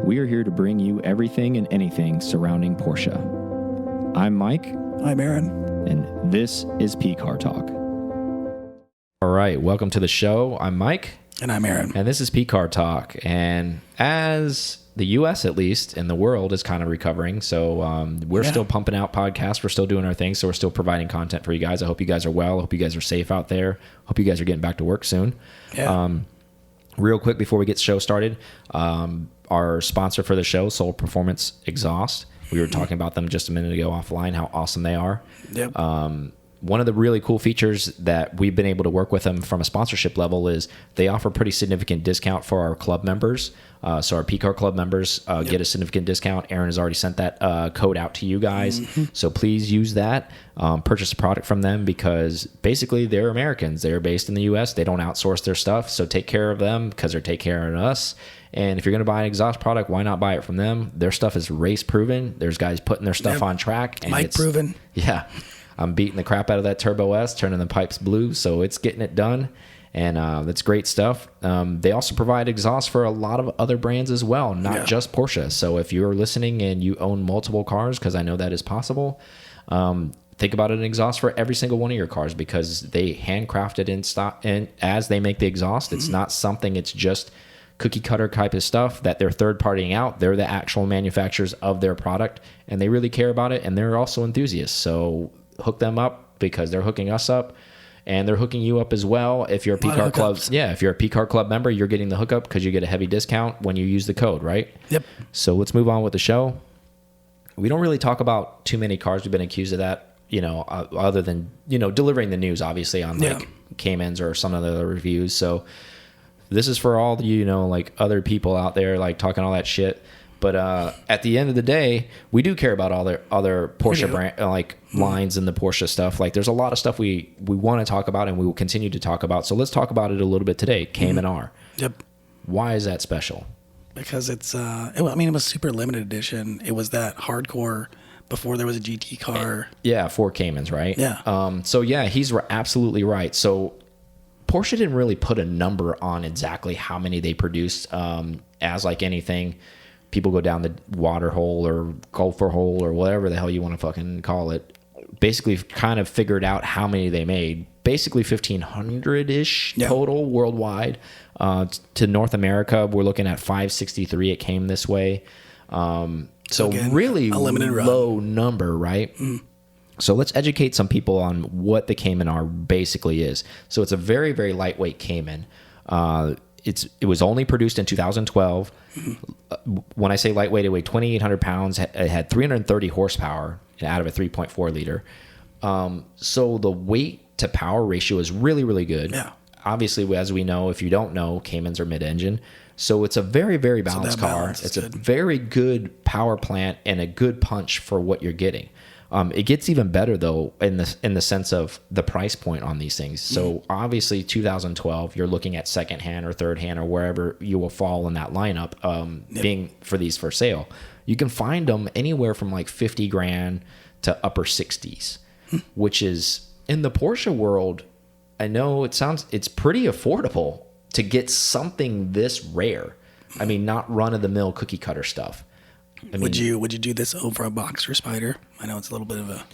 We are here to bring you everything and anything surrounding Porsche. I'm Mike. I'm Aaron. And this is P-Car Talk. All right, welcome to the show. I'm Mike. And I'm Aaron. And this is P-Car Talk. And as the U.S., at least, and the world is kind of recovering, so we're still pumping out podcasts. We're still doing our thing, so we're still providing content for you guys. I hope you guys are well. I hope you guys are safe out there. Hope you guys are getting back to work soon. Yeah. Real quick before we get the show started, our sponsor for the show, Soul Performance Exhaust. We were talking about them just a minute ago offline, how awesome they are. Yep. One of the really cool features that we've been able to work with them from a sponsorship level is they offer pretty significant discount for our club members. So our P-Car Club members get a significant discount. Aaron has already sent that code out to you guys. So please use that. Purchase a product from them because basically they're Americans. They're based in the U.S. They don't outsource their stuff. So take care of them because they're taking care of us. And if you're going to buy an exhaust product, why not buy it from them? Their stuff is race proven. There's guys putting their stuff on track. And Mike proven. Yeah. I'm beating the crap out of that Turbo S, turning the pipes blue, so it's getting it done, and that's great stuff. They also provide exhaust for a lot of other brands as well, not just Porsche. So if you're listening and you own multiple cars, because I know that is possible, think about an exhaust for every single one of your cars because they handcraft it in stock, and as they make the exhaust, it's not something, it's just cookie cutter type of stuff that they're third partying out. They're the actual manufacturers of their product, and they really care about it, and they're also enthusiasts. So hook them up because they're hooking us up, and they're hooking you up as well. If you're a P-Car Club, if you're a P-Car Club member, you're getting the hookup because you get a heavy discount when you use the code, right? Yep. So let's move on with the show. We don't really talk about too many cars. We've been accused of that, other than, delivering the news, obviously, on like Caymans or some of the other reviews. So this is for all the, other people out there, like talking all that shit. But at the end of the day, we do care about all the other Porsche brand, lines and the Porsche stuff. Like, there's a lot of stuff we want to talk about and we will continue to talk about. So let's talk about it a little bit today. Cayman R. Yep. Why is that special? Because it's, it was super limited edition. It was that hardcore before there was a GT car. Yeah, 4 Caymans, right? Yeah. So yeah, he's absolutely right. So Porsche didn't really put a number on exactly how many they produced. As like anything, people go down the water hole or gopher hole or whatever the hell you want to fucking call it. Basically kind of figured out how many they made. Basically 1,500-ish total worldwide. To North America, we're looking at 563. It came this way. So again, really a limited low number, right? So let's educate some people on what the Cayman R basically is. So it's a very, very lightweight Cayman. It was only produced in 2012. When I say lightweight, it weighed 2,800 pounds. It had 330 horsepower out of a 3.4 liter. So the weight to power ratio is really, really good. Yeah. Obviously, as we know, if you don't know, Caymans are mid-engine. So it's a very, very balanced car. It's a very good power plant and a good punch for what you're getting. It gets even better though in the sense of the price point on these things. So obviously 2012, you're looking at second hand or third hand or wherever you will fall in that lineup, being for these for sale. You can find them anywhere from like 50 grand to upper 60s, which is in the Porsche world. I know it's pretty affordable to get something this rare. I mean, not run of the mill cookie cutter stuff. I mean, would you do this over a Boxster Spider? I know it's a little bit of a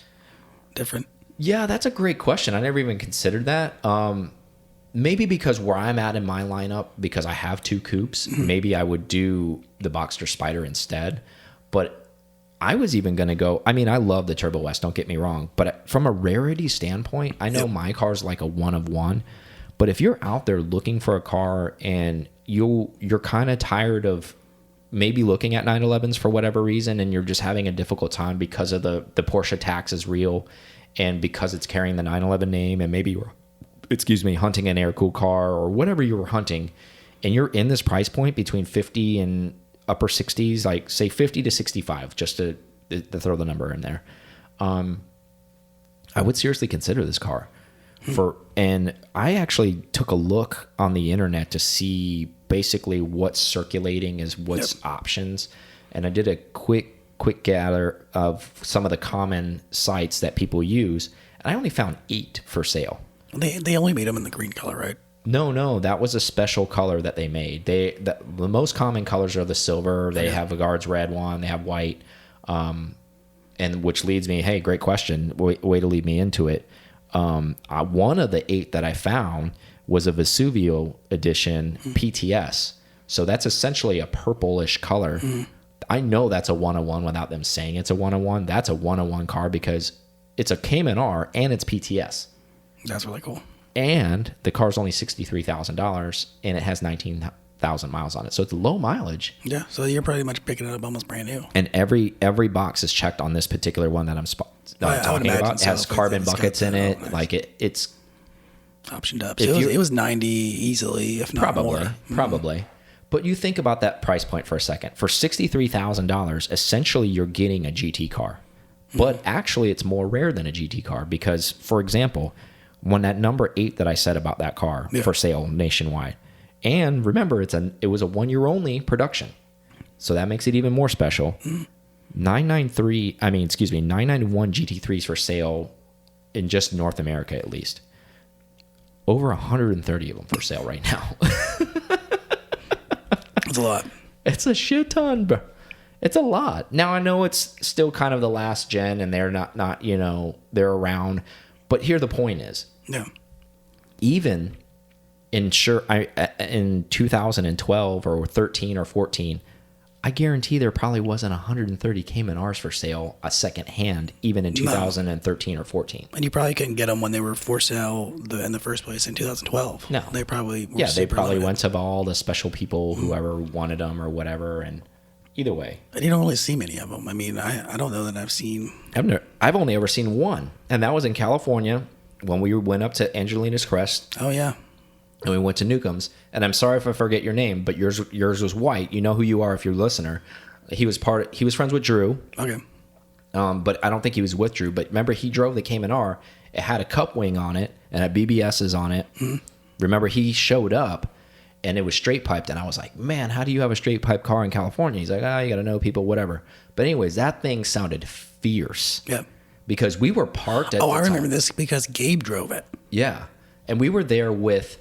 different. Yeah, that's a great question. I never even considered that. Maybe because where I'm at in my lineup, because I have 2 coupes, maybe I would do the Boxster Spider instead. But I was even going to go, I mean, I love the Turbo S, don't get me wrong. But from a rarity standpoint, I know my car's like a one of one. But if you're out there looking for a car and you're kind of tired of maybe looking at 911s for whatever reason, and you're just having a difficult time because of the Porsche tax is real, and because it's carrying the 911 name, and maybe you're, hunting an air-cooled car or whatever you were hunting, and you're in this price point between 50 and upper 60s, like say 50 to 65, just to throw the number in there, I would seriously consider this car. And I actually took a look on the internet to see basically what's circulating as what's options, and I did a quick gather of some of the common sites that people use, and I only found 8 for sale. They only made them in the green color, right? No, that was a special color that they made. The most common colors are the silver. They have a Guards red one. They have white, and which leads me. Hey, great question. Way to lead me into it. One of the 8 that I found was a Vesuvio edition PTS. So that's essentially a purplish color. I know that's a 101 without them saying it's a 101. That's a 101 car because it's a Cayman R and it's PTS. That's really cool. And the car's only $63,000 and it has 19,000 miles on it. So it's low mileage. Yeah. So you're pretty much picking it up almost brand new. And every box is checked on this particular one that I'm talking about. It has carbon buckets in it. Nice. Like it's optioned up. So it was 90 easily, if not more. Probably. But you think about that price point for a second. For $63,000, essentially you're getting a GT car. But actually it's more rare than a GT car because, for example, when that number 8 that I said about that car for sale nationwide, and remember it was a 1 year only production, so that makes it even more special. 991 GT3s for sale in just North America at least. Over 130 of them for sale right now. That's a lot. It's a shit ton, bro. It's a lot. Now I know it's still kind of the last gen, and they're not they're around. But here the point is, even in 2012 or 13 or 14, I guarantee there probably wasn't 130 Cayman R's for sale second hand, even in 2013 or 14. And you probably couldn't get them when they were for sale in the first place in 2012. No, they probably they probably went to all the special people, whoever wanted them or whatever, and. Either way. And you don't really see many of them. I mean, I don't know that I've seen... I've only ever seen one, and that was in California when we went up to Angelina's Crest. Oh, yeah. And we went to Newcomb's. And I'm sorry if I forget your name, but yours was white. You know who you are if you're a listener. He was friends with Drew. Okay. But I don't think he was with Drew. But remember, he drove the Cayman R. It had a cup wing on it and had BBSs on it. Mm-hmm. Remember, he showed up. And it was straight piped, and I was like, man, how do you have a straight pipe car in California? He's like, you got to know people, whatever. But anyways, that thing sounded fierce. Yeah. Because we were parked at I remember this because Gabe drove it. Yeah. And we were there with,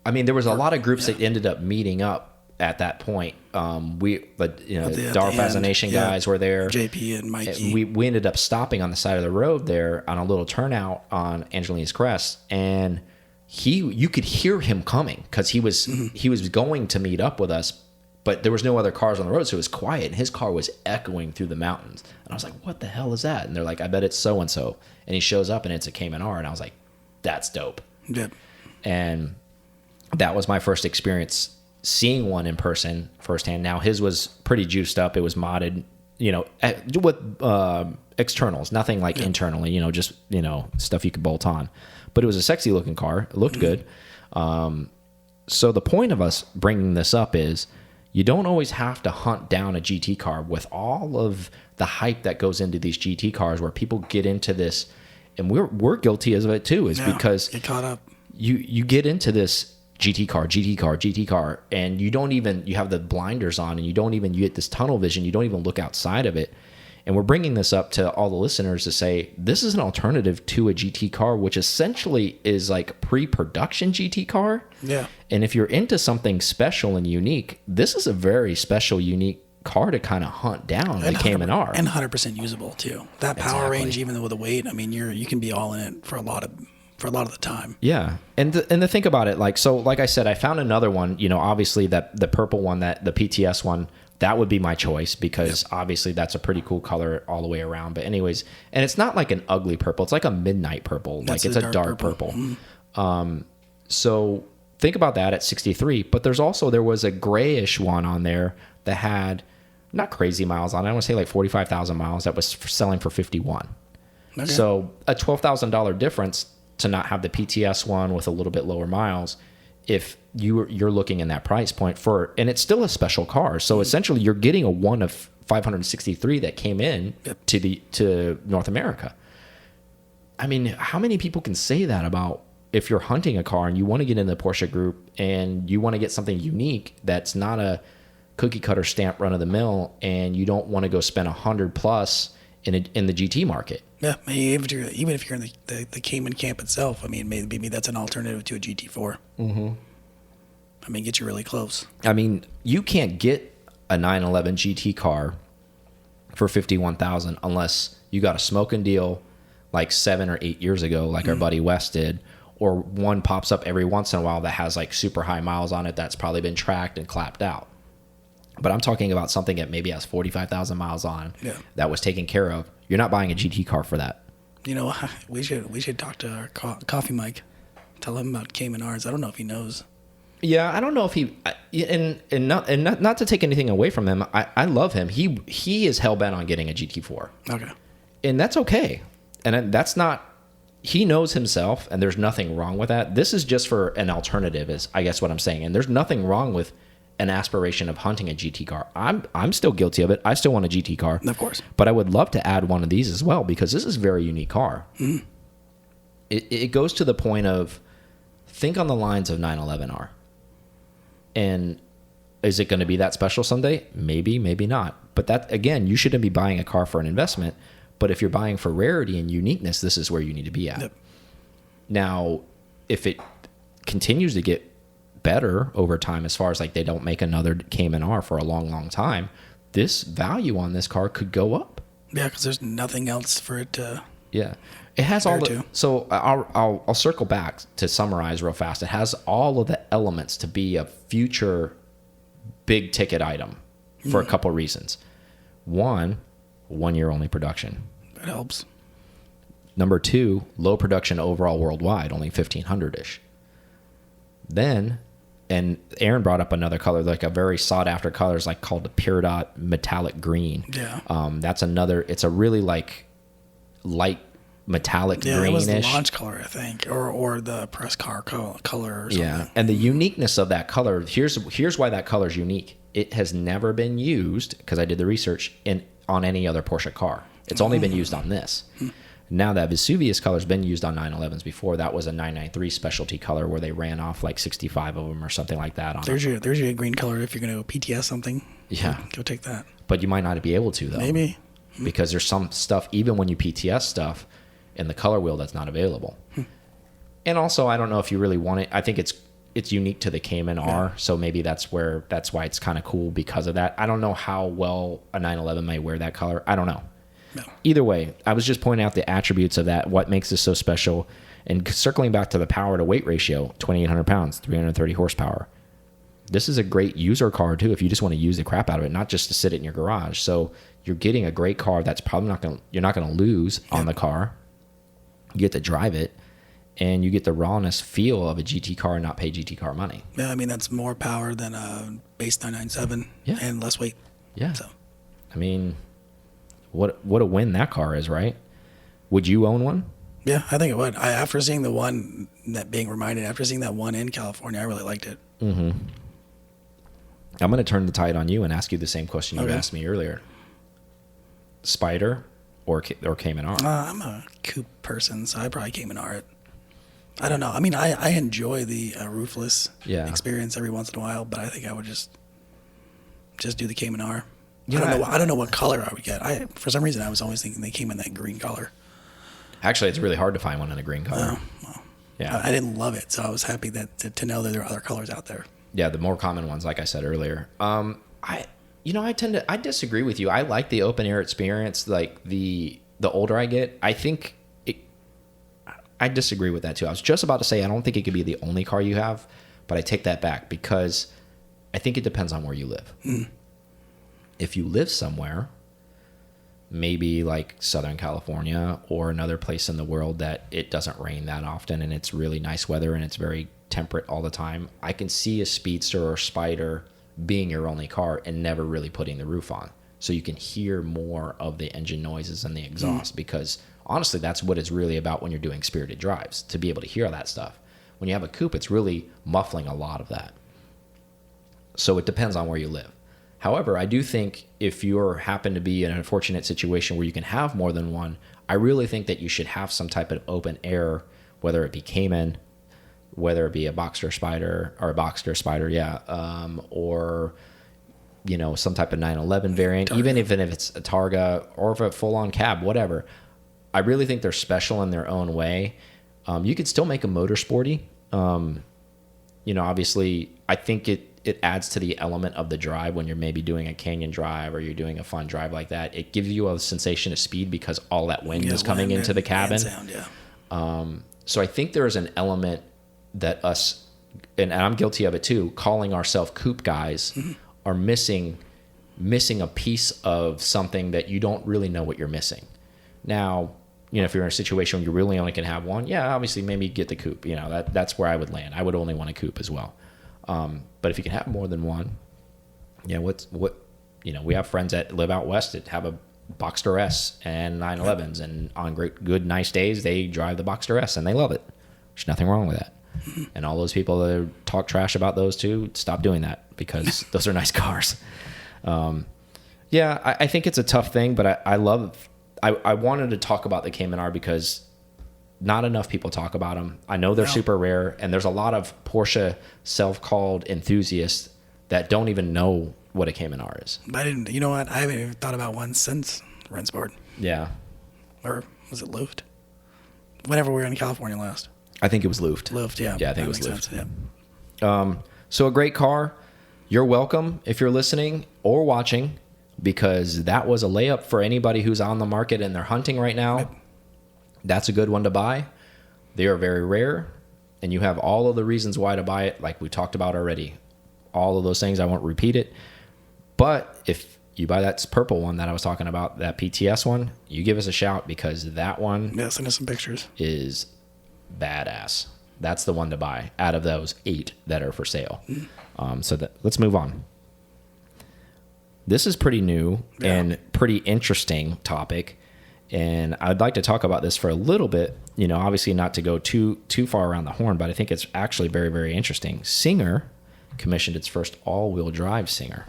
there was a lot of groups that ended up meeting up at that point. The Dar Fascination guys were there. JP and Mikey. And we ended up stopping on the side of the road there on a little turnout on Angelina's Crest, and you could hear him coming because he was going to meet up with us, but there was no other cars on the road, so it was quiet, and his car was echoing through the mountains. And I was like, what the hell is that? And they're like, I bet it's so and so. And he shows up and it's a Cayman R, and I was like, that's dope. Yep. And that was my first experience seeing one in person firsthand. Now his was pretty juiced up. It was modded, with externals, nothing like internally, just stuff you could bolt on. But it was a sexy looking car. It looked good. So the point of us bringing this up is you don't always have to hunt down a GT car with all of the hype that goes into these GT cars where people get into this, and we're guilty of it too, because get caught up. You get into this GT car, and you have the blinders on, and you get this tunnel vision. You don't even look outside of it. And we're bringing this up to all the listeners to say, this is an alternative to a GT car, which essentially is like pre-production GT car. Yeah. And if you're into something special and unique, this is a very special, unique car to kind of hunt down, the Cayman R. And 100% usable too. That power range, even with the weight, you can be all in it for a lot of the time. Yeah. And to think about it, like I said, I found another one, obviously that the purple one, that the PTS one, that would be my choice because obviously that's a pretty cool color all the way around. But anyways, and it's not like an ugly purple. It's like a midnight purple. It's a dark purple. Mm-hmm. So think about that at 63. But there was a grayish one on there that had not crazy miles on it. I want to say like 45,000 miles that was selling for 51. Okay. So a $12,000 difference to not have the PTS one with a little bit lower miles. If you're looking in that price point and it's still a special car. So essentially you're getting a one of 563 that came in to North America. How many people can say that about if you're hunting a car and you want to get in the Porsche group and you want to get something unique that's not a cookie cutter stamp run of the mill, and you don't want to go spend $100+ in the GT market. Yeah, even if you're in the Cayman camp itself, I mean, maybe that's an alternative to a GT4. Mm-hmm. I mean, get you really close. I mean, you can't get a 911 GT car for $51,000 unless you got a smoking deal like 7 or 8 years ago, like our buddy Wes did, or one pops up every once in a while that has like super high miles on it that's probably been tracked and clapped out. But I'm talking about something that maybe has 45,000 miles on that was taken care of. You're not buying a GT car for that. You know, we should talk to our coffee Mike. Tell him about Cayman R's. I don't know if he knows. Yeah, I don't know if he and not to take anything away from him. I love him. He is hell bent on getting a GT4. Okay, and that's okay. And that's not. He knows himself, and there's nothing wrong with that. This is just for an alternative, is I guess what I'm saying. And there's nothing wrong with an aspiration of hunting a GT car. I'm still guilty of it. I still want a GT car, of course. But I would love to add one of these as well because this is a very unique car. Mm. It goes to the point of think on the lines of 911R. And is it going to be that special someday? Maybe, maybe not. But that, again, you shouldn't be buying a car for an investment. But if you're buying for rarity and uniqueness, this is where you need to be at. Yep. Now, if it continues to get better over time, as far as like they don't make another Cayman R for a long, long time, this value on this car could go up. Yeah, because there's nothing else for it to. Yeah, it has all the. So I'll circle back to summarize real fast. It has all of the elements to be a future big ticket item for a couple of reasons. 1 year only production. That helps. Number 2, low production overall worldwide, only 1,500-ish. Then, and Aaron brought up another color, like a very sought after color, is like called the Pure Dot Metallic Green. Yeah. That's another. It's a really like light metallic greenish. Yeah, it was the launch color, I think, or the press car color or something. Yeah, and the uniqueness of that color. Here's why that color is unique. It has never been used, because I did the research, on any other Porsche car. It's only been used on this. Now that Vesuvius color's been used on 911s before. That was a 993 specialty color where they ran off like 65 of them or something like that. There's your green color if you're going to go PTS something. Yeah. Go take that. But you might not be able to, though. Maybe. Because there's some stuff, even when you PTS stuff, in the color wheel that's not available. And also, I don't know if you really want it. I think it's unique to the Cayman R, so maybe that's why it's kind of cool because of that. I don't know how well a 911 may wear that color. I don't know. No. Either way, I was just pointing out the attributes of that, what makes this so special. And circling back to the power to weight ratio, 2,800 pounds, 330 horsepower. This is a great user car too if you just want to use the crap out of it, not just to sit it in your garage. So you're getting a great car that's probably you're not going to lose on the car. You get to drive it, and you get the rawness feel of a GT car and not pay GT car money. Yeah, I mean, that's more power than a base 997 and less weight. Yeah. So, I mean, what a win that car is, right? Would you own one? Yeah, I think it would. After seeing that one in California, I really liked it. Mm-hmm. I'm going to turn the tide on you and ask you the same question you asked me earlier. Spider or Cayman R? I'm a coupe person, so I probably Cayman R it. I don't know. I mean, I enjoy the roofless experience every once in a while, but I think I would just do the Cayman R. I don't know what color I would get. For some reason, I was always thinking they came in that green color. Actually, it's really hard to find one in a grreen color. Well, yeah, I didn't love it, so I was happy to know that there are other colors out there. Yeah, the more common ones, like I said earlier. I disagree with you. I like the open air experience. Like the older I get, I think I disagree with that too. I was just about to say I don't think it could be the only car you have, but I take that back because I think it depends on where you live. If you live somewhere, maybe like Southern California or another place in the world that it doesn't rain that often and it's really nice weather and it's very temperate all the time, I can see a Speedster or Spider being your only car and never really putting the roof on. So you can hear more of the engine noises and the exhaust because honestly, that's what it's really about when you're doing spirited drives, to be able to hear that stuff. When you have a coupe, it's really muffling a lot of that. So it depends on where you live. However, I do think if you happen to be in an unfortunate situation where you can have more than one, I really think that you should have some type of open air, whether it be Cayman, whether it be a Boxster Spider, or some type of 911 variant, even if it's a Targa or if a full-on cab, whatever. I really think they're special in their own way. You could still make a motorsporty. Obviously, I think it adds to the element of the drive when you're maybe doing a canyon drive or you're doing a fun drive like that. It gives you a sensation of speed because all that wind is coming into the cabin. Sound, so I think there is an element that us, and I'm guilty of it too, calling ourselves coupe guys, are missing a piece of something that you don't really know what you're missing. Now, if you're in a situation where you really only can have one, obviously maybe get the coupe. That's where I would land. I would only want a coupe as well. But if you can have more than one, we have friends that live out west that have a Boxster S and 911s, and on good, nice days, they drive the Boxster S and they love it. There's nothing wrong with that. And all those people that talk trash about those two, stop doing that because those are nice cars. I think it's a tough thing, but I wanted to talk about the Cayman R because not enough people talk about them. I know they're super rare, and there's a lot of Porsche self-called enthusiasts that don't even know what a Cayman R is. I didn't. You know what? I haven't even thought about one since Rennsport. Yeah. Or was it Luft? Whenever we were in California last. I think it was Luft. Luft, yeah. Yeah, I think it was Luft. Sense, yeah. So a great car. You're welcome if you're listening or watching, because that was a layup for anybody who's on the market and they're hunting right now. Yep. That's a good one to buy. They are very rare, and you have all of the reasons why to buy it, like we talked about already. All of those things, I won't repeat it. But if you buy that purple one that I was talking about, that PTS one, you give us a shout, because that one send us some pictures. Is badass. That's the one to buy out of those 8 that are for sale. Let's move on. This is pretty new and pretty interesting topic, and I'd like to talk about this for a little bit. Obviously not to go too far around the horn, but I think it's actually very, very interesting. Singer commissioned its first all-wheel drive Singer.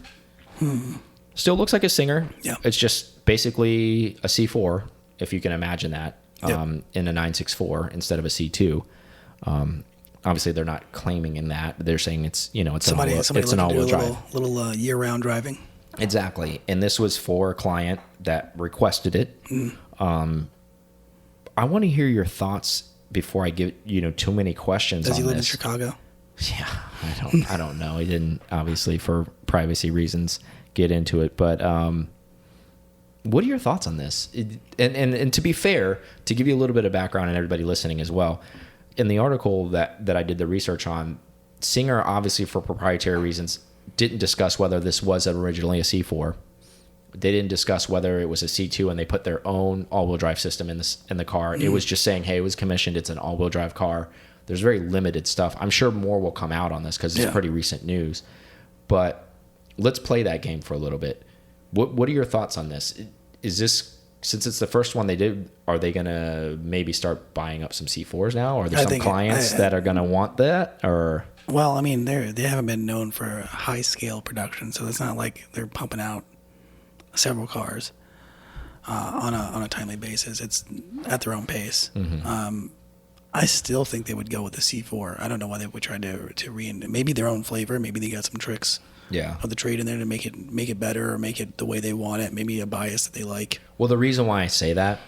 Still looks like a Singer. Yeah. It's just basically a C4, if you can imagine that, in a 964 instead of a C2. Obviously, they're not claiming in that. They're saying it's an all-wheel drive. Little year-round driving. Exactly. And this was for a client that requested it. I want to hear your thoughts before I give too many questions on this. Does he live in Chicago? Yeah, I don't know. He didn't, obviously, for privacy reasons, get into it. But what are your thoughts on this? And to be fair, to give you a little bit of background and everybody listening as well, in the article that I did the research on, Singer, obviously for proprietary reasons, didn't discuss whether this was originally a C4. They didn't discuss whether it was a C2 and they put their own all-wheel drive system in the car. It was just saying, hey, it was commissioned. It's an all-wheel drive car. There's very limited stuff. I'm sure more will come out on this because it's pretty recent news. But let's play that game for a little bit. What are your thoughts on this? Is this, since it's the first one they did, are they going to maybe start buying up some C4s now? Are there some clients that are going to want that? Or... Well, I mean, they haven't been known for high scale production, so it's not like they're pumping out several cars on a timely basis. It's at their own pace. I still think they would go with the C4. I don't know why they would try to maybe their own flavor. Maybe they got some tricks of the trade in there to make it better or make it the way they want it. Maybe a bias that they like. Well, the reason why I say that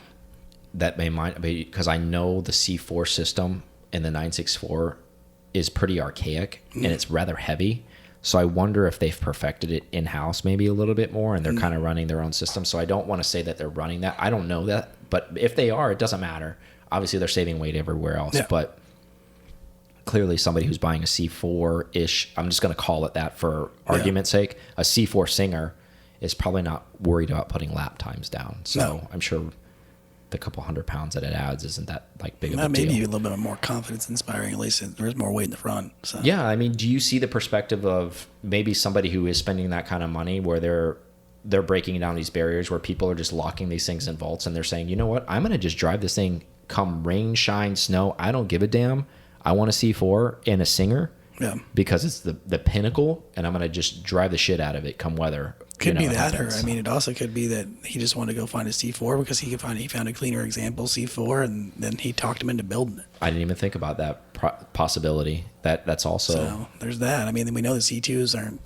they might be because I know the C4 system in the 964 is pretty archaic and it's rather heavy. So I wonder if they've perfected it in-house maybe a little bit more and they're kind of running their own system. So I don't want to say that they're running that. I don't know that. But if they are, it doesn't matter. Obviously, they're saving weight everywhere else. Yeah. But clearly somebody who's buying a C4-ish, I'm just going to call it that for argument's sake, a C4 Singer is probably not worried about putting lap times down. So I'm sure the couple 100 pounds that it adds isn't that big of a deal. Maybe a little bit more confidence inspiring. At least there is more weight in the front. So. Yeah, I mean, do you see the perspective of maybe somebody who is spending that kind of money where they're breaking down these barriers where people are just locking these things in vaults and they're saying, you know what, I'm going to just drive this thing come rain, shine, snow. I don't give a damn. I want a C4 and a Singer because it's the pinnacle, and I'm going to just drive the shit out of it come weather. Could be that, or I mean, it also could be that he just wanted to go find a C4 because he found a cleaner example C4, and then he talked him into building it. I didn't even think about that possibility. That's also so there's that. I mean, we know the C2s aren't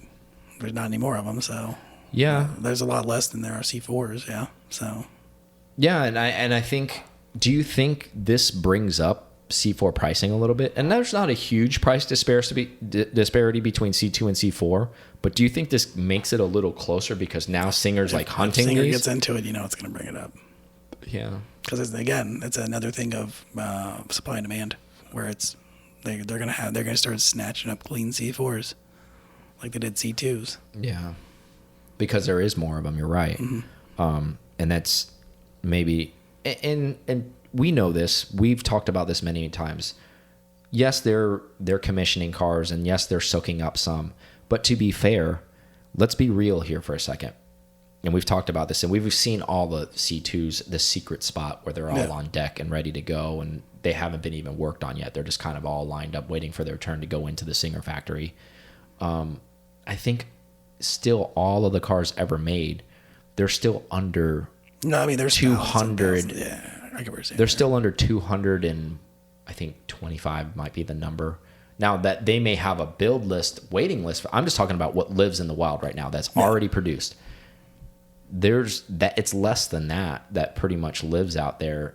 there's not any more of them. So yeah, there's a lot less than there are C4s. Yeah. So yeah, and I think, do you think this brings up C4 pricing a little bit? And there's not a huge price disparity between C2 and C4, but do you think this makes it a little closer because now Singer's like hunting if Singer these? gets into it, it's going to bring it up. Yeah. Because again, it's another thing of supply and demand, where they're gonna start snatching up clean C4s, like they did C2s. Yeah, because there is more of them. You're right, and that's maybe and we know this. We've talked about this many times. Yes, they're commissioning cars, and yes, they're soaking up some. But to be fair, let's be real here for a second. And we've talked about this, and we've seen all the C2s, the secret spot where they're all on deck and ready to go, and they haven't been even worked on yet. They're just kind of all lined up, waiting for their turn to go into the Singer factory. I think still all of the cars ever made, they're still under. No, I mean there's 200. Yeah, I get what you're saying. They're still under 200, and I think 25 might be the number. Now that they may have a build list, waiting list. I'm just talking about what lives in the wild right now that's already produced. There's that, it's less than that pretty much lives out there,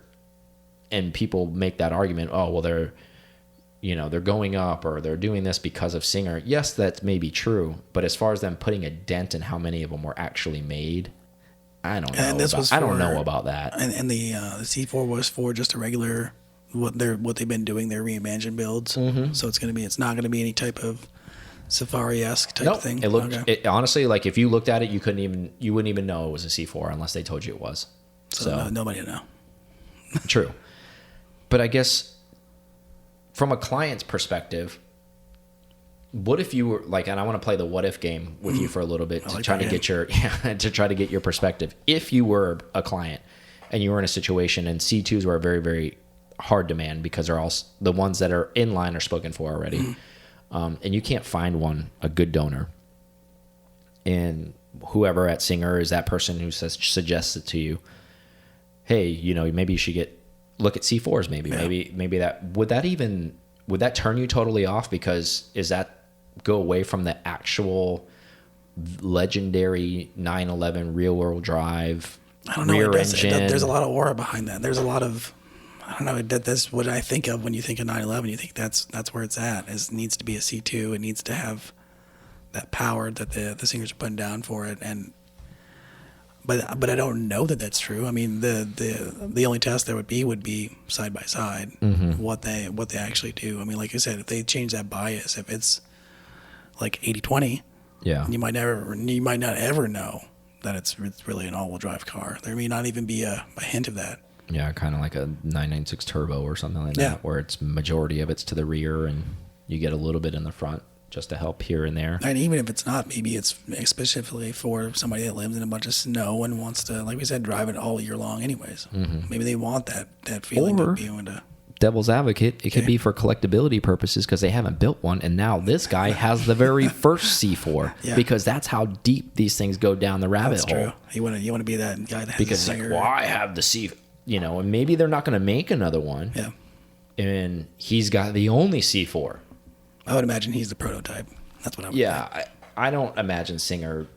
and people make that argument, oh well, they're going up or they're doing this because of Singer. Yes, that may be true, but as far as them putting a dent in how many of them were actually made, I don't know. I don't know about that. And the C4 was for just a regular what they've been doing, their reimagined builds. So it's not gonna be any type of Safari-esque type thing. It looked it, honestly, like if you looked at it, you wouldn't even know it was a C4 unless they told you it was. So nobody know. True, but I guess from a client's perspective, what if you were like, and I want to play the what if game with you for a little bit to try to get your perspective. If you were a client and you were in a situation and C2s were a very, very hard demand because they're all the ones that are in line are spoken for already. And you can't find a good donor, and whoever at Singer is that person who suggests it to you. Hey, maybe you should look at C4s. Maybe that would that turn you totally off, because is that go away from the actual legendary 911 rear wheel drive? I don't know. Rear engine. There's a lot of aura behind that. There's a lot of. I don't know. That's what I think of when you think of 911. You think that's where it's at. It needs to be a C2. It needs to have that power that the Singers are putting down for it. But I don't know that that's true. I mean, the only test there would be side by side what they actually do. I mean, like I said, if they change that bias, if it's like 80-20, you might not ever know that it's really an all-wheel drive car. There may not even be a hint of that. Yeah, kind of like a 996 turbo or something like that, where it's majority of it's to the rear and you get a little bit in the front just to help here and there. And even if it's not, maybe it's specifically for somebody that lives in a bunch of snow and wants to, like we said, drive it all year long anyways. Maybe they want that feeling of being able to. Devil's advocate, it could be for collectability purposes because they haven't built one, and now this guy has the very first C4 because that's how deep these things go down the rabbit hole. True. You want to be that guy that has because the Singer. Like, well, I have the C, and maybe they're not going to make another one. Yeah, and he's got the only C4. I would imagine he's the prototype. That's what I would. Yeah, I don't imagine Singer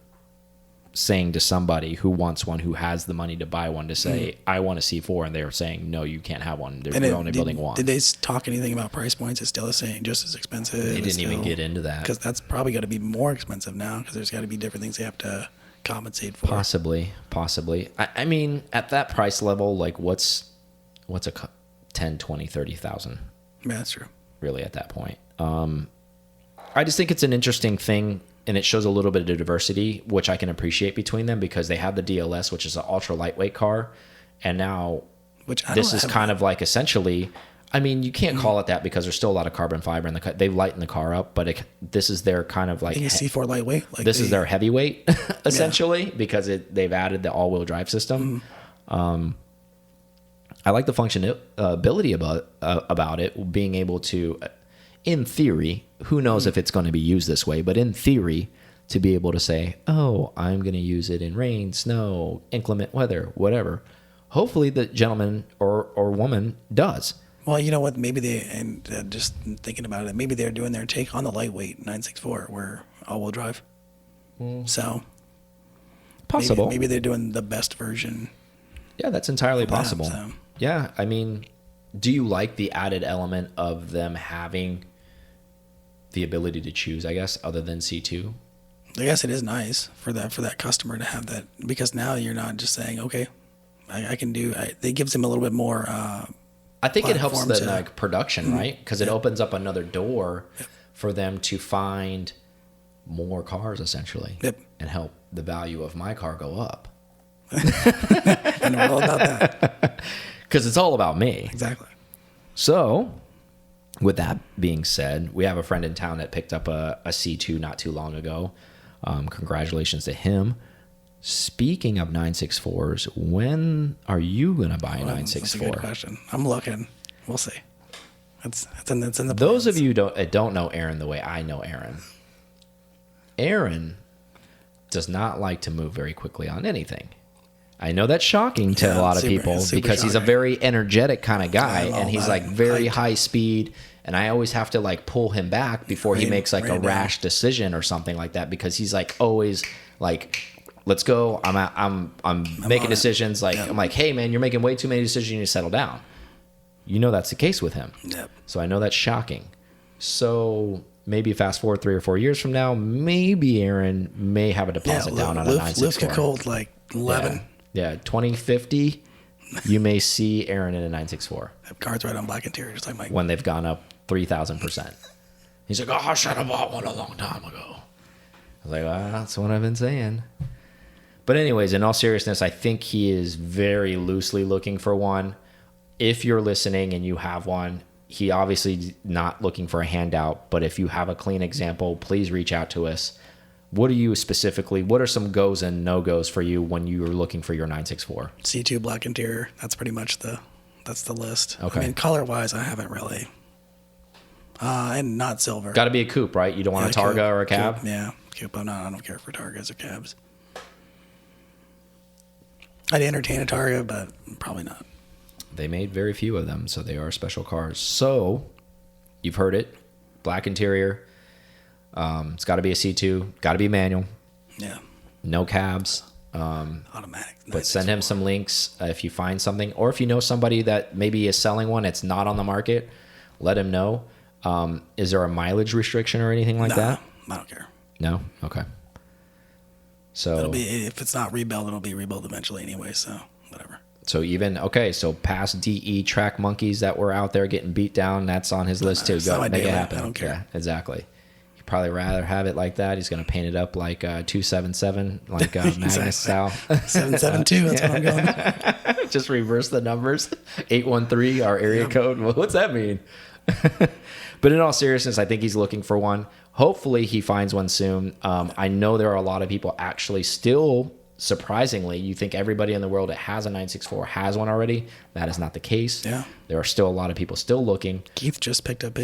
saying to somebody who wants one, who has the money to buy one, to say, I want a C4, and they're saying, no, you can't have one. We're only building one. Did they talk anything about price points? It's still the same, just as expensive. They didn't even get into that. Because that's probably got to be more expensive now, because there's got to be different things they have to compensate for. Possibly. I mean, at that price level, like what's a 10, 20, 30,000? Yeah, that's true. Really, at that point. I just think it's an interesting thing, and it shows a little bit of diversity, which I can appreciate between them, because they have the DLS, which is an ultra lightweight car, and now this is kind of like essentially, I mean, you can't call it that because there's still a lot of carbon fiber in the car. They've lightened the car up, but this is their kind of like C4 lightweight. Like this is their heavyweight essentially, because they've added the all-wheel drive system. I like the functionality about it, being able to, in theory, who knows if it's going to be used this way, but in theory, to be able to say, oh, I'm going to use it in rain, snow, inclement weather, whatever. Hopefully the gentleman or woman does. Well, you know what? Maybe just thinking about it, maybe they're doing their take on the lightweight 964, where all-wheel drive. So possible. Maybe they're doing the best version. Yeah, that's entirely possible. So. Yeah, I mean, do you like the added element of them having the ability to choose, I guess, other than C2? I guess it is nice for that customer to have that, because now you're not just saying, okay, I can do. It gives them a little bit more. I think it helps the like production, right? Because it opens up another door for them to find more cars, essentially, and help the value of my car go up. I know all about that. Because it's all about me. Exactly. So, with that being said, we have a friend in town that picked up a C2 not too long ago. Congratulations to him. Speaking of 964s, when are you going to buy a 964? That's a good question. I'm looking. We'll see. It's in the plans. Those of you don't know Aaron the way I know Aaron. Aaron does not like to move very quickly on anything. I know that's shocking to a lot of people because he's a very energetic kind of guy, and he's like very high speed, and I always have to like pull him back before he makes like a rash decision or something like that, because he's like always like, let's go. I'm making decisions. Like, I'm like, hey man, you're making way too many decisions. You need to settle down. You know that's the case with him. Yep. So I know that's shocking. So maybe fast forward 3 or 4 years from now, maybe Aaron may have a deposit down on a 964. Lift could hold like 11. Yeah, 2050, you may see Aaron in a 964. Have cards right on black interior, just like Mike. When they've gone up 3,000%. He's like, oh, I should have bought one a long time ago. I was like, that's what I've been saying. But anyways, in all seriousness, I think he is very loosely looking for one. If you're listening and you have one, he obviously not looking for a handout, but if you have a clean example, please reach out to us. What are some goes and no-goes for you when you are looking for your 964? C2 black interior. That's pretty much that's the list. Okay. I mean, color-wise, I haven't really. And not silver. Got to be a coupe, right? You don't want a Targa or a cab? Coupe, yeah, coupe. I don't care for Targas or cabs. I'd entertain a Targa, but probably not. They made very few of them, so they are special cars. So, you've heard it. Black interior. It's got to be a C2. Got to be manual. Yeah. No cabs. Automatic. But send him some links if you find something. Or if you know somebody that maybe is selling one, it's not on the market, let him know. Is there a mileage restriction or anything like that? I don't care. No? Okay. So it'll be, if it's not rebuilt, it'll be rebuilt eventually anyway, so whatever. So so past DE track monkeys that were out there getting beat down, that's on his list too. Go make it happen. I don't care. Yeah, exactly. He'd probably rather have it like that. He's going to paint it up like 277, like Magnus style. 772, that's what I'm going. Just reverse the numbers. 813, our area code. Well, what's that mean? But in all seriousness, I think he's looking for one. Hopefully he finds one soon. I know there are a lot of people actually still, surprisingly, you think everybody in the world that has a 964 has one already. That is not the case. Yeah. There are still a lot of people still looking. Keith just picked up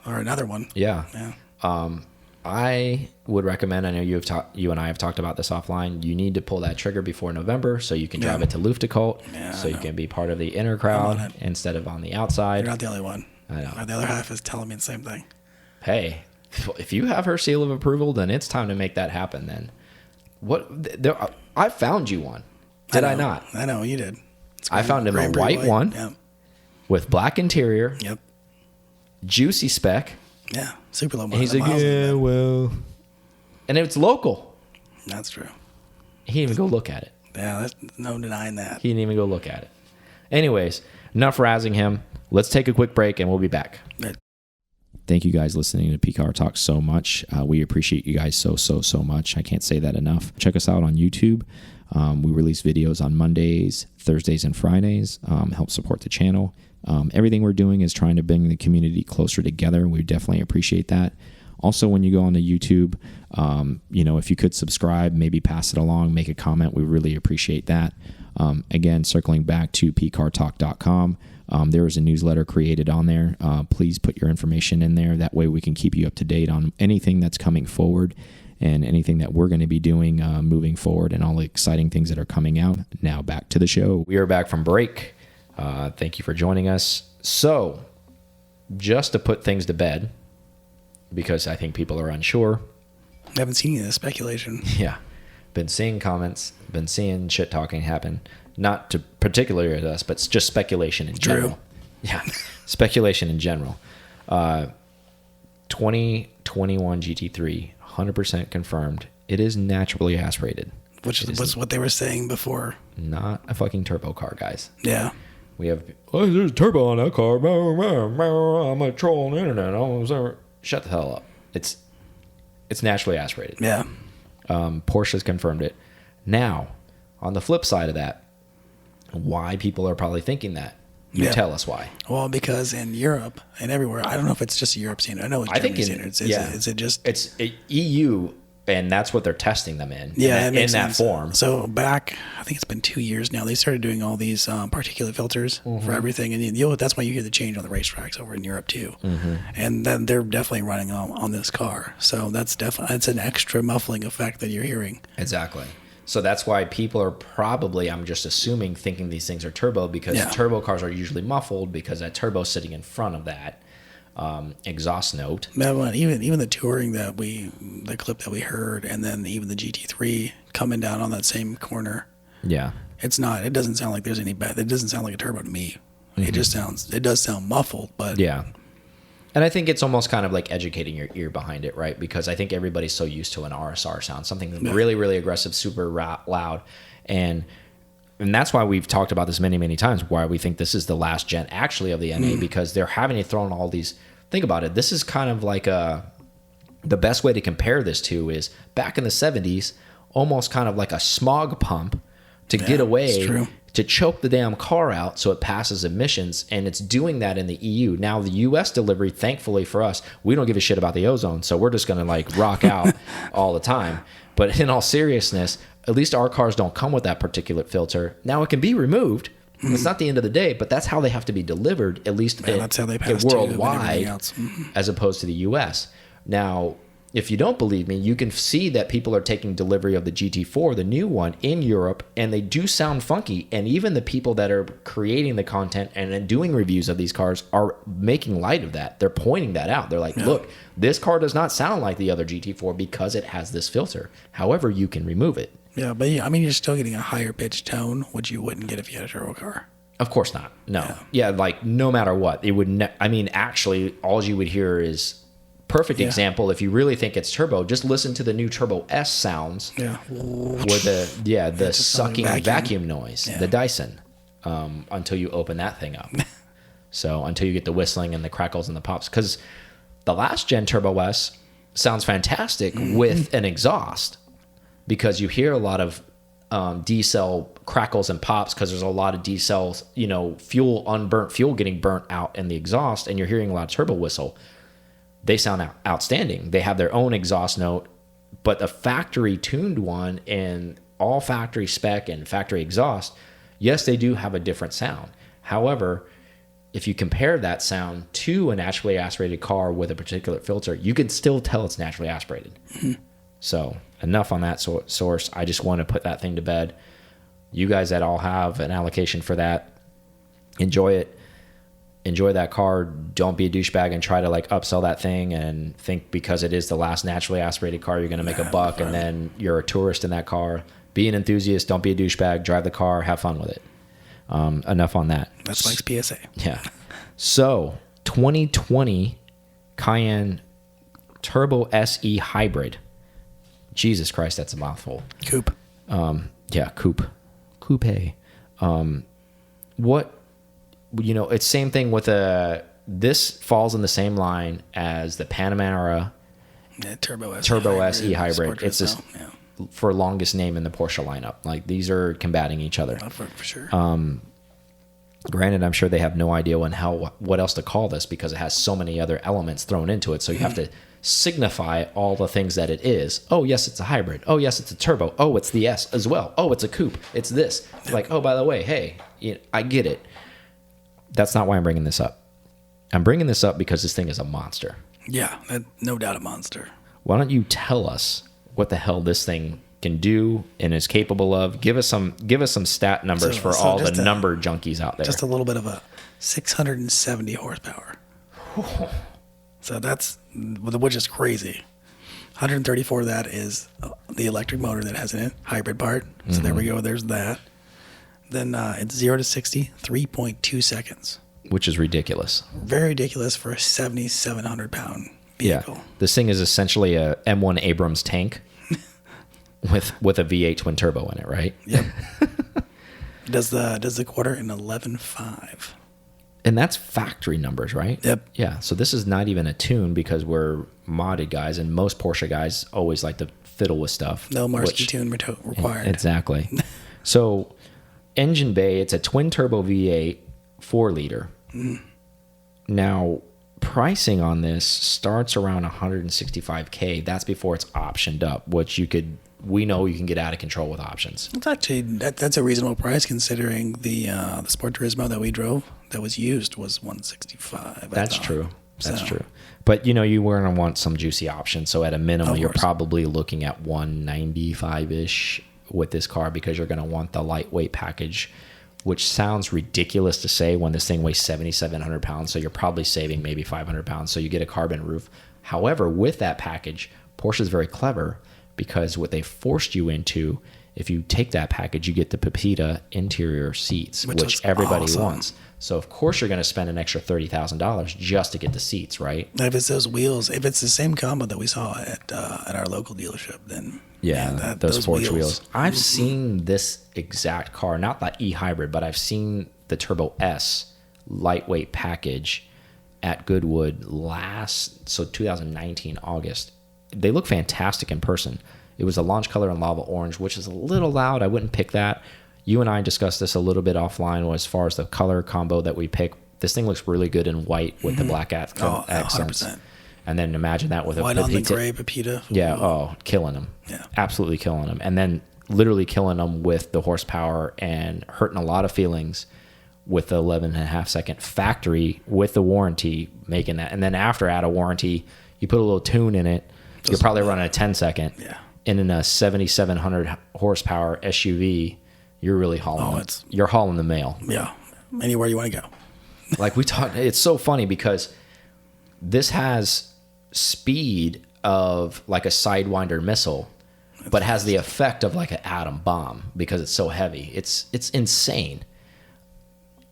another one. Yeah. Yeah. I would recommend, I know you and I have talked about this offline, you need to pull that trigger before November so you can drive it to Luftgekühlt, so you can be part of the inner crowd instead of on the outside. You're not the only one. I know. The other half is telling me the same thing. Hey, if you have her seal of approval, then it's time to make that happen then. I found you one. Did I not? I know, you did. I found him a white one with black interior. Yep. Juicy spec. Yeah, super low miles. And he's like, yeah, well. And it's local. That's true. He didn't even go look at it. Yeah, there's no denying that. He didn't even go look at it. Anyways, enough razzing him. Let's take a quick break and we'll be back. Right. Thank you guys listening to PCAR Talk so much. We appreciate you guys so much. I can't say that enough. Check us out on YouTube. We release videos on Mondays, Thursdays, and Fridays. Help support the channel. Everything we're doing is trying to bring the community closer together. We definitely appreciate that. Also, when you go onto YouTube, if you could subscribe, maybe pass it along, make a comment. We really appreciate that. Again, circling back to pcartalk.com. There is a newsletter created on there. Please put your information in there. That way we can keep you up to date on anything that's coming forward and anything that we're going to be doing moving forward and all the exciting things that are coming out. Now back to the show. We are back from break. Thank you for joining us. So, just to put things to bed, because I think people are unsure, I haven't seen any of the speculation. Yeah. Been seeing comments, been seeing shit talking happen. Not to particularly with us, but just speculation in general. Yeah. Speculation in general. 2021 GT3, 100% confirmed. It is naturally aspirated. Which was what they were saying before. Not a fucking turbo car, guys. Yeah. We have, there's a turbo on that car. I'm a troll on the internet. Shut the hell up. It's naturally aspirated. Yeah. Porsche's confirmed it. Now, on the flip side of that, why people are probably thinking that. You tell us why. Well, because in Europe and everywhere, I don't know if it's just a Europe standard. I know it's Germany standards. Is it just... It's EU, and that's what they're testing them in. Yeah, in that form. So back, I think it's been 2 years now, they started doing all these particulate filters for everything. And that's why you hear the change on the racetracks over in Europe too. And then they're definitely running on this car. So that's an extra muffling effect that you're hearing. Exactly. So that's why people are probably, I'm just assuming, thinking these things are turbo, because turbo cars are usually muffled because that turbo's sitting in front of that exhaust note. Even the touring the clip that we heard, and then even the GT3 coming down on that same corner. Yeah. It doesn't sound like there's any bad. It doesn't sound like a turbo to me. It does sound muffled, but yeah. And I think it's almost kind of like educating your ear behind it, right? Because I think everybody's so used to an RSR sound, something really, really aggressive, super loud. And that's why we've talked about this many, many times, why we think this is the last gen actually of the NA, because they're having to throw in all these. Think about it. This is kind of like the best way to compare this to is back in the 70s, almost kind of like a smog pump to get away, to choke the damn car out so it passes emissions, and it's doing that in the EU. Now, the US delivery, thankfully for us, we don't give a shit about the ozone, so we're just going to like rock out all the time. But in all seriousness, at least our cars don't come with that particulate filter. Now, it can be removed. It's not the end of the day, but that's how they have to be delivered, at least that's how they pass worldwide, as opposed to the US. Now, if you don't believe me, you can see that people are taking delivery of the GT4, the new one, in Europe, and they do sound funky. And even the people that are creating the content and doing reviews of these cars are making light of that. They're pointing that out. They're like, look, this car does not sound like the other GT4 because it has this filter. However, you can remove it. Yeah, but you're still getting a higher pitched tone, which you wouldn't get if you had a turbo car. Of course not. No. Yeah, like no matter what, it would. Actually, all you would hear is. Perfect example. If you really think it's turbo, just listen to the new Turbo S sounds. Yeah. With the sucking vacuum noise, the Dyson, until you open that thing up. So until you get the whistling and the crackles and the pops, because the last gen Turbo S sounds fantastic with an exhaust, because you hear a lot of D-cell crackles and pops because there's a lot of D-cells, unburnt fuel getting burnt out in the exhaust, and you're hearing a lot of turbo whistle. They sound outstanding. They have their own exhaust note, but the factory tuned one and all factory spec and factory exhaust, yes, they do have a different sound. However, if you compare that sound to a naturally aspirated car with a particulate filter, you can still tell it's naturally aspirated. So enough on that source. I just want to put that thing to bed. You guys that all have an allocation for that, enjoy it. Enjoy that car. Don't be a douchebag and try to like upsell that thing and think because it is the last naturally aspirated car you're going to make a buck, and then you're a tourist in that car. Be an enthusiast. Don't be a douchebag. Drive the car. Have fun with it. Enough on that. That's like PSA. Yeah. So 2020 Cayenne Turbo SE Hybrid. Jesus Christ, that's a mouthful. Coupe. Coupe. What? It's same thing with this falls in the same line as the Panamera Turbo SE Hybrid. It's just for longest name in the Porsche lineup. Like these are combating each other. For sure. Granted, I'm sure they have no idea what else to call this because it has so many other elements thrown into it. So you have to signify all the things that it is. Oh, yes, it's a hybrid. Oh, yes, it's a turbo. Oh, it's the S as well. Oh, it's a coupe. It's this. Like, oh, by the way, hey, I get it. That's not why I'm bringing this up. I'm bringing this up because this thing is a monster. Yeah, no doubt a monster. Why don't you tell us what the hell this thing can do and is capable of? Give us some stat numbers for all the number junkies out there. Just a little bit of a 670 horsepower. So which is crazy. 134 of that is the electric motor that has a hybrid part. So there we go. There's that. Then it's 0 to 60, 3.2 seconds. Which is ridiculous. Very ridiculous for a 7,700-pound vehicle. Yeah. This thing is essentially a M1 Abrams tank with a V8 twin turbo in it, right? Yep. Does the quarter in 11.5. And that's factory numbers, right? Yep. Yeah. So this is not even a tune because we're modded guys, and most Porsche guys always like to fiddle with stuff. No Marski tune required. Exactly. So engine bay, it's a twin turbo V8 4-liter. Now, pricing on this starts around 165K. That's before it's optioned up, which we know you can get out of control with options. It's actually that's a reasonable price considering the Sport Turismo that we drove that was used was 165. That's true. That's true. But you were going to want some juicy options. So at a minimum, you're probably looking at 195-ish with this car because you're going to want the lightweight package, which sounds ridiculous to say when this thing weighs 7,700 pounds. So you're probably saving maybe 500 pounds. So you get a carbon roof. However, with that package, Porsche is very clever because what they forced you into, if you take that package, you get the Pepita interior seats, which everybody wants. So of course you're going to spend an extra $30,000 just to get the seats, right? If it's those wheels, if it's the same combo that we saw at our local dealership, then those Forge wheels. I've seen this exact car, not the e-hybrid, but I've seen the Turbo S lightweight package at Goodwood 2019 August. They look fantastic in person. It was a launch color in lava orange, which is a little loud. I wouldn't pick that. You and I discussed this a little bit offline as far as the color combo that we pick. This thing looks really good in white with the black accents. 100%. And then imagine that with white a on the gray Pepita. Yeah, killing them. Yeah. Absolutely killing them. And then literally killing them with the horsepower and hurting a lot of feelings with the 11.5-second factory with the warranty making that. And then after out of warranty, you put a little tune in it. You're probably running a 10-second. Yeah. And in a 7,700 horsepower SUV, you're really hauling you're hauling the mail. Yeah. Anywhere you want to go. Like we talked, it's so funny because this has speed of like a Sidewinder missile, but has the effect of like an atom bomb because it's so heavy. It's insane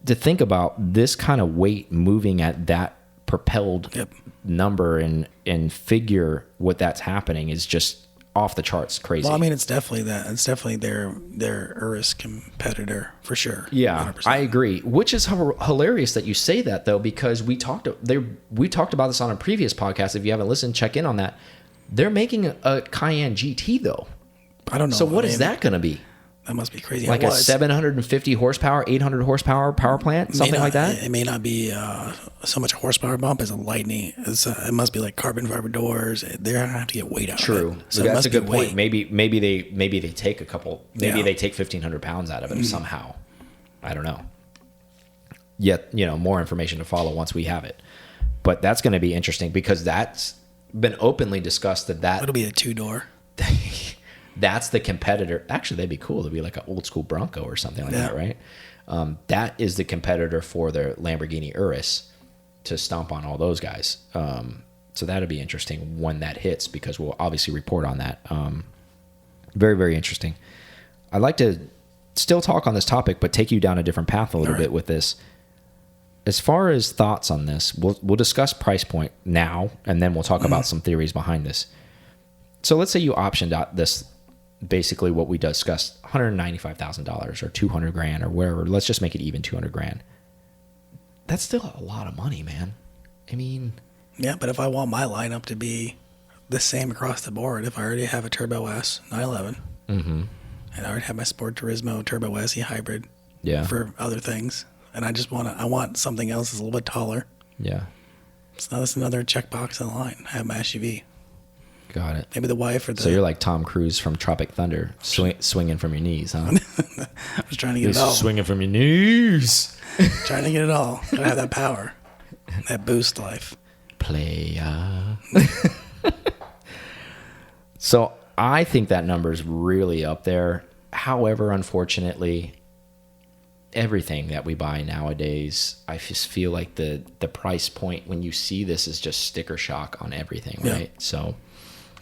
to think about this kind of weight moving at that propelled number and figure what that's happening is just off the charts crazy. Well, I mean, it's definitely that. It's definitely their Urus competitor for sure. Yeah, 100%. I agree. Which is hilarious that you say that though, because we talked about this on a previous podcast. If you haven't listened, check in on that. They're making a Cayenne GT though. I don't know. So what is that going to be? That must be crazy. Like a 750 horsepower, 800 horsepower power plant, something like that? It may not be so much a horsepower bump as a lightning. It must be like carbon fiber doors. They're going to have to get weight out True. of it. So that's a good point. Maybe they take a couple, maybe they take 1,500 pounds out of it somehow. I don't know. Yet, more information to follow once we have it. But that's going to be interesting because that's been openly discussed that it'll be a 2-door. That's the competitor. Actually, that'd be cool. It'd be like an old school Bronco or something like that, right? That is the competitor for the Lamborghini Urus to stomp on all those guys. So that'd be interesting when that hits because we'll obviously report on that. Very, very interesting. I'd like to still talk on this topic, but take you down a different path a little bit with this. As far as thoughts on this, we'll discuss price point now, and then we'll talk about some theories behind this. So let's say you optioned out this, basically what we discussed, $195,000 or $200,000 or wherever. Let's just make it even $200,000. That's still a lot of money, man. I mean, yeah, but if I want my lineup to be the same across the board, if I already have a Turbo S 911, and I already have my Sport Turismo Turbo S hybrid, for other things, and I want something else that's a little bit taller. Yeah, so that's another checkbox on the line. I have my SUV. Got it. Maybe the wife or the... So you're like Tom Cruise from Tropic Thunder, swinging from your knees, huh? I was trying to get it all. Swinging from your knees. Trying to get it all. Gotta have that power. That boost life. Playa. So I think that number is really up there. However, unfortunately, everything that we buy nowadays, I just feel like the price point when you see this is just sticker shock on everything, right? So...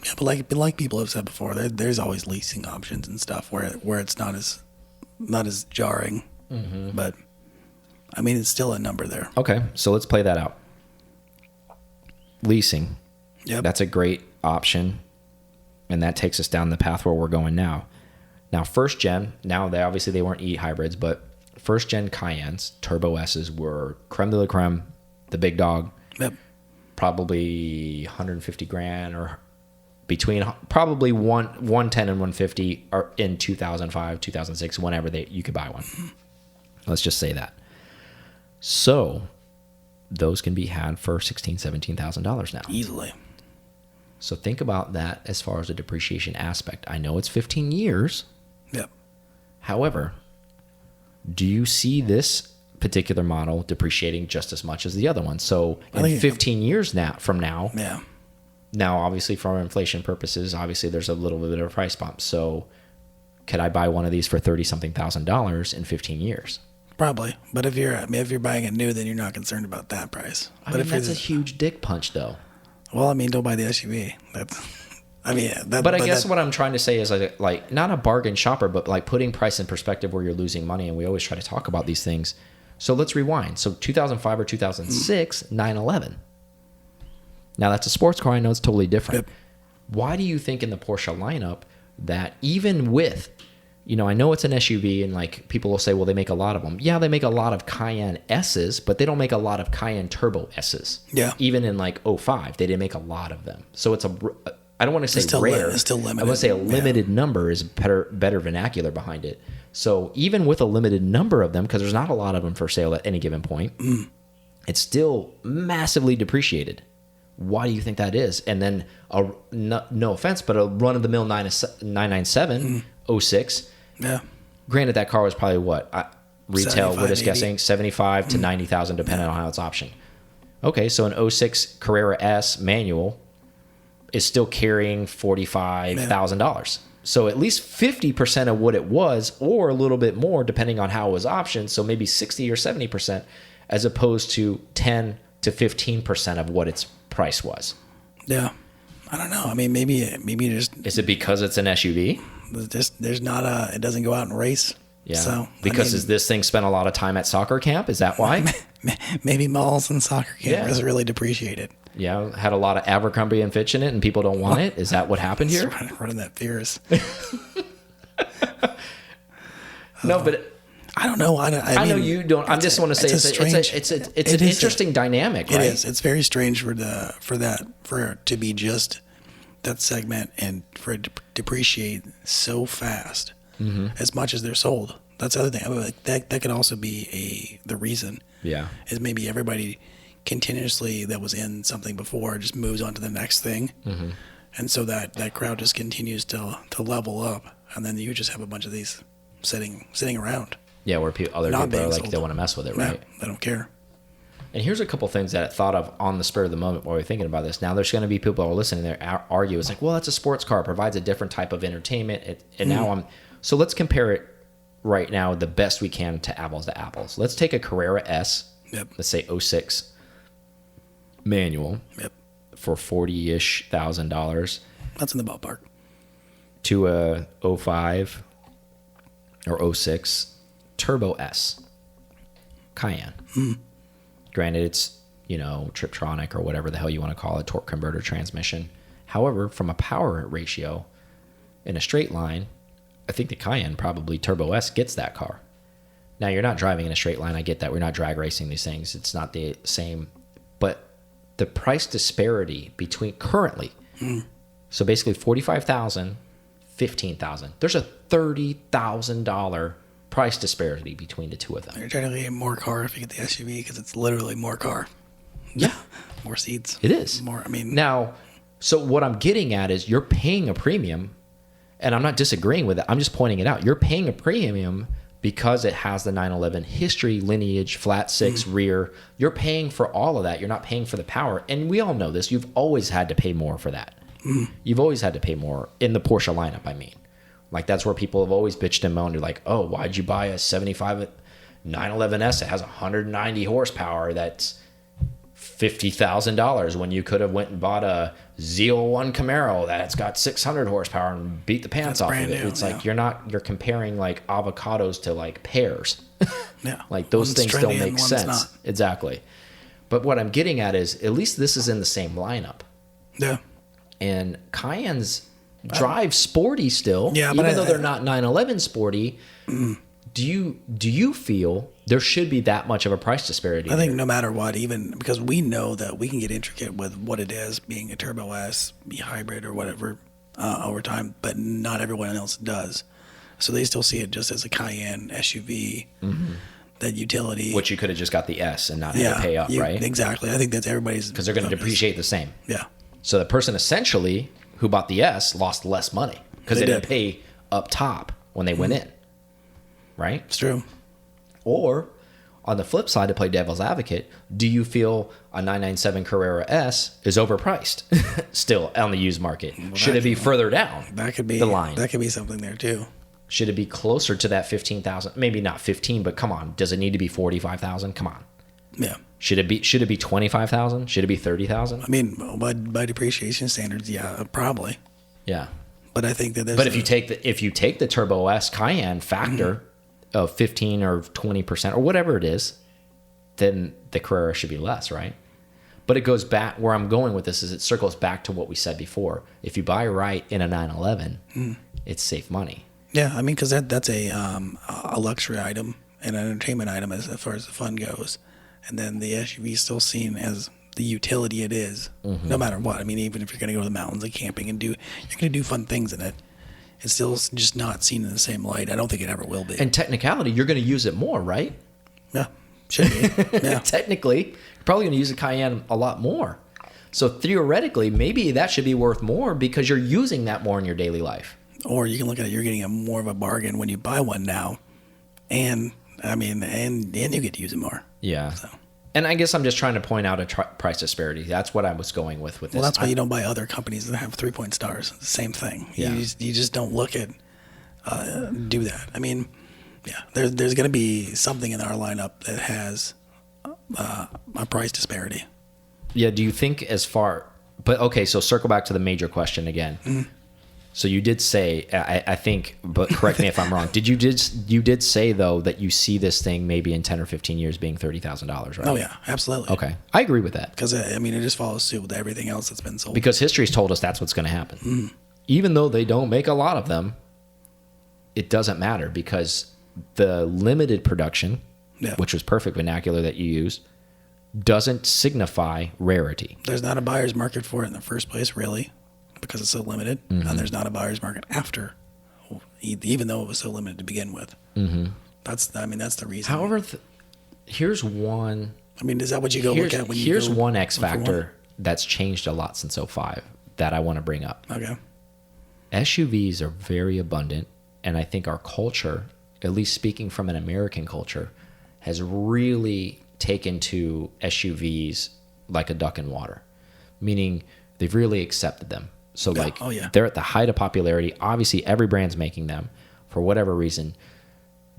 Yeah, but like people have said before, there's always leasing options and stuff where it's not as jarring. Mm-hmm. But I mean, it's still a number there. Okay, so let's play that out. Leasing. Yep. That's a great option, and that takes us down the path where we're going now. Now, first gen, now they weren't E hybrids, but first gen Cayennes, Turbo S's were creme de la creme, the big dog. Yep. Probably 150 grand or between probably 110 and 150 or in 2005, 2006, whenever you could buy one. Let's just say that. So those can be had for $16,000, $17,000 now. Easily. So think about that as far as the depreciation aspect. I know it's 15 years. Yep. However, do you see this particular model depreciating just as much as the other one? So in 15 years from now, yeah. Now obviously for inflation purposes, obviously there's a little bit of a price bump. So could I buy one of these for $30-something thousand in 15 years? Probably, but if you're buying it new, then you're not concerned about that price. But if that's a huge dick punch, though. Well, I mean, don't buy the SUV. But I guess what I'm trying to say is like not a bargain shopper, but like putting price in perspective where you're losing money, and we always try to talk about these things. So let's rewind. So 2005 or 2006, 911. Now that's a sports car. I know it's totally different. Yep. Why do you think in the Porsche lineup that even with, I know it's an SUV and like people will say, well, they make a lot of them. Yeah, they make a lot of Cayenne S's, but they don't make a lot of Cayenne Turbo S's. Yeah. Even in like 05, they didn't make a lot of them. So it's I don't want to say rare. It's still limited. I want to say a limited number is better vernacular behind it. So even with a limited number of them, because there's not a lot of them for sale at any given point, it's still massively depreciated. Why do you think that is? And then, no offense, but a run-of-the-mill 997 06. Yeah. Granted, that car was probably what? Retail, we're just guessing, 75 to 90,000, depending on how it's optioned. Okay, so an 06 Carrera S manual is still carrying $45,000. So at least 50% of what it was, or a little bit more, depending on how it was optioned. So maybe 60 or 70%, as opposed to 10 to 15% of what its price was. Yeah. I don't know. I mean, maybe just... Is it because it's an SUV? There's not it doesn't go out and race. Yeah. So, is this thing spent a lot of time at soccer camp? Is that why? Maybe malls and soccer camp is really depreciated. Yeah, had a lot of Abercrombie and Fitch in it, and people don't want it. Is that what happened here? Running that fierce. No, but I don't know. I know you don't. I just want to say it's an interesting dynamic. Right? It is. It's very strange for it to be just that segment and for it to depreciate so fast, as much as they're sold. That's the other thing. I mean, like that could also be the reason. Yeah, is maybe everybody continuously that was in something before just moves on to the next thing, and so that crowd just continues to level up, and then you just have a bunch of these sitting around. Yeah, where other people are like, they want to mess with it, right? Yeah, they don't care. And here's a couple things that I thought of on the spur of the moment while we're thinking about this. Now, there's going to be people who are listening there argue. It's like, well, that's a sports car. It provides a different type of entertainment. So let's compare it right now the best we can to apples. Let's take a Carrera S, let's say 06 manual for $40,000-ish. That's in the ballpark. To a 05 or 06 Turbo S Cayenne. Granted, it's, Triptronic or whatever the hell you want to call it, torque converter transmission. However, from a power ratio in a straight line, I think the Cayenne, probably Turbo S, gets that car. Now, you're not driving in a straight line. I get that. We're not drag racing these things. It's not the same. But the price disparity between currently, so basically $45,000, $15,000. There's a $30,000 price disparity between the two of them. You're trying to get more car if you get the SUV because it's literally more car. Yeah. More seats. It is. More, Now, so what I'm getting at is you're paying a premium, and I'm not disagreeing with it. I'm just pointing it out. You're paying a premium because it has the 911 history, lineage, flat six, rear. You're paying for all of that. You're not paying for the power. And we all know this. You've always had to pay more for that. You've always had to pay more in the Porsche lineup, I mean. Like, that's where people have always bitched and moaned. They're like, oh, why'd you buy a 75 911S that has 190 horsepower that's $50,000 when you could have went and bought a Z01 Camaro that's got 600 horsepower and beat the pants off of it. New, it's like you're comparing like avocados to like pears. Yeah. Like those One's things trendy don't and make one's sense. not. Exactly. But what I'm getting at is at least this is in the same lineup. Yeah. And Cayennes drive sporty still. Yeah, even but though they're not 911 sporty. Do you feel there should be that much of a price disparity? I think no matter what, even because we know that we can get intricate with what it is being a Turbo S, be hybrid or whatever over time, but not everyone else does. So they still see it just as a Cayenne SUV, that utility. Which you could have just got the S and not have to pay up, right? Exactly. I think that's everybody's. Because they're going to depreciate the same. Yeah. So the person essentially who bought the S lost less money because they didn't pay up top when they went in. Right? It's true. Or on the flip side, to play devil's advocate, do you feel a 997 Carrera S is overpriced still on the used market? Well, should it be further down that could be the line? That could be something there too. Should it be closer to that 15,000? Maybe not 15, but come on. Does it need to be 45,000? Come on. Yeah. Should it be 25,000? Should it be 30,000? I mean, by depreciation standards, yeah, probably. Yeah. But I think that there's. But if you take the Turbo S Cayenne factor of 15 or 20% or whatever it is, then the Carrera should be less, right? But it goes back, where I'm going with this is it circles back to what we said before. If you buy right in a 911, it's safe money. Yeah, I mean, because that's a luxury item and an entertainment item as far as the fun goes. And then the SUV is still seen as the utility it is, no matter what. I mean, even if you're going to go to the mountains and camping and you're going to do fun things in it, it's still just not seen in the same light. I don't think it ever will be. And technicality, you're going to use it more, right? Yeah, should be. Yeah. Technically, you're probably going to use a Cayenne a lot more. So theoretically, maybe that should be worth more because you're using that more in your daily life. Or you can look at it, you're getting more of a bargain when you buy one now. And, I mean, and you get to use it more. Yeah. So. And I guess I'm just trying to point out a price disparity. That's what I was going with this. Well, that's why you don't buy other companies that have 3-point stars. The same thing. Yeah. You just don't look at do that. I mean, yeah, there's going to be something in our lineup that has a price disparity. Yeah. Do you think but okay, so circle back to the major question again. So you did say, I think, but correct me if I'm wrong. You did say though that you see this thing maybe in 10 or 15 years being $30,000, right? Oh yeah, absolutely. Okay, I agree with that because I mean it just follows suit with everything else that's been sold. because history's told us that's what's going to happen. Even though they don't make a lot of them, it doesn't matter because the limited production, which was perfect vernacular that you used, doesn't signify rarity. There's not a buyer's market for it in the first place, really. Because it's so limited, and there's not a buyer's market after, even though it was so limited to begin with. That's the reason. However, here's one. I mean, is that what you go look at when you? Here's one X factor that's changed a lot since 05 that I want to bring up. Okay. SUVs are very abundant, and I think our culture, at least speaking from an American culture, has really taken to SUVs like a duck in water, meaning they've really accepted them. So they're at the height of popularity. Obviously, every brand's making them for whatever reason.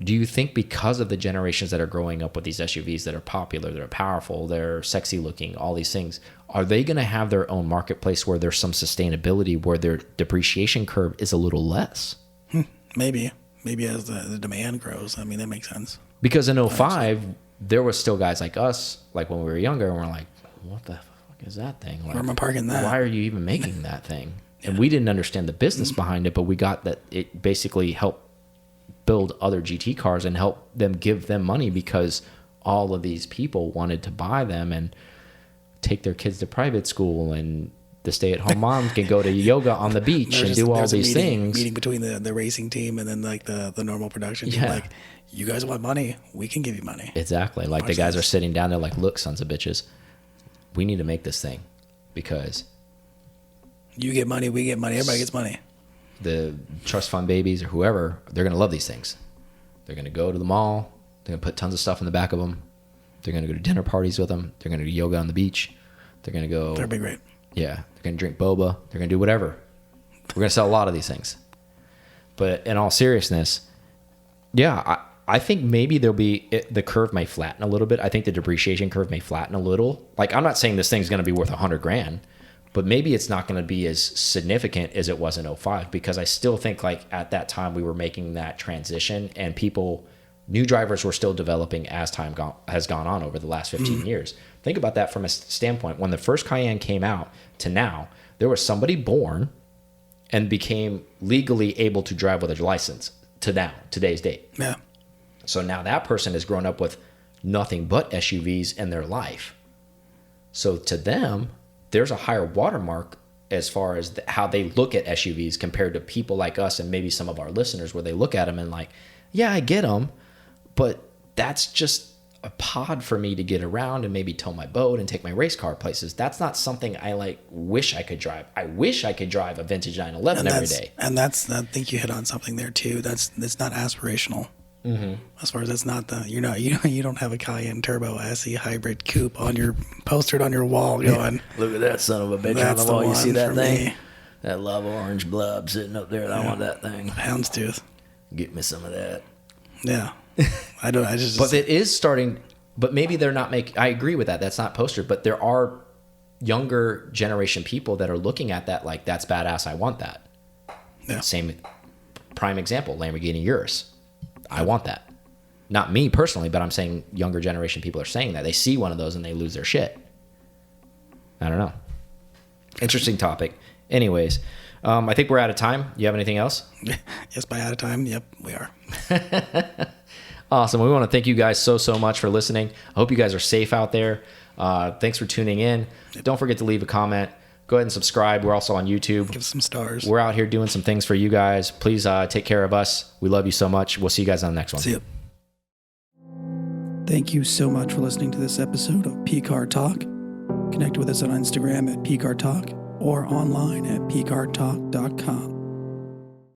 Do you think because of the generations that are growing up with these SUVs that are popular, they're powerful, they're sexy looking, all these things, are they going to have their own marketplace where there's some sustainability, where their depreciation curve is a little less? Maybe as the demand grows. I mean, that makes sense. Because in 05, there was still guys like us, like when we were younger, and we're like, what the is that thing? Like, where am I parking that? Why are you even making that thing? And we didn't understand the business behind it, but we got that it basically helped build other GT cars and help them give them money because all of these people wanted to buy them and take their kids to private school, and the stay-at-home moms can go to yoga on the beach and do all these things. Meeting between the racing team and then like the normal production team. Like, you guys want money? We can give you money. Exactly. Like the guys are sitting down there like, look, sons of bitches, we need to make this thing because you get money, we get money, everybody gets money. The trust fund babies or whoever, they're going to love these things. They're going to go to the mall. They're going to put tons of stuff in the back of them. They're going to go to dinner parties with them. They're going to do yoga on the beach. They're going to go. That'd be great. Yeah. They're going to drink boba. They're going to do whatever. We're going to sell a lot of these things. But in all seriousness, yeah, I think maybe the curve may flatten a little bit. I think the depreciation curve may flatten a little. Like, I'm not saying this thing's going to be worth $100,000, but maybe it's not going to be as significant as it was in '05, because I still think like at that time we were making that transition, and new drivers were still developing as time has gone on over the last 15 years. Think about that from a standpoint. When the first Cayenne came out to now, there was somebody born and became legally able to drive with a license to now, today's date. Yeah. So now that person has grown up with nothing but SUVs in their life. So to them, there's a higher watermark as far as how they look at SUVs compared to people like us and maybe some of our listeners, where they look at them and like, yeah, I get them, but that's just a pod for me to get around and maybe tow my boat and take my race car places. That's not something I like wish I could drive. I wish I could drive a vintage 911 every day. And I think you hit on something there too. That's not aspirational. As far as that's not you don't have a Cayenne Turbo SE hybrid coupe postered on your wall going, look at that son of a bitch on the wall. You see that thing? That lava orange blob sitting up there. I want that thing. Houndstooth. Get me some of that. Yeah. But it is starting, but maybe they're not I agree with that. That's not postered, but there are younger generation people that are looking at that like, that's badass. I want that. Yeah. Same prime example, Lamborghini Urus. I want that. Not me personally, but I'm saying younger generation people are saying that. They see one of those and they lose their shit. I don't know. Interesting topic. Anyways, I think we're out of time. You have anything else? Yes, by out of time. Yep, we are. Awesome. We want to thank you guys so much for listening. I hope you guys are safe out there. Thanks for tuning in. Don't forget to leave a comment. Go ahead and subscribe. We're also on YouTube. Give us some stars. We're out here doing some things for you guys. Please take care of us. We love you so much. We'll see you guys on the next one. See you. Thank you so much for listening to this episode of PCAR Talk. Connect with us on Instagram at PCAR Talk or online at PCARTalk.com.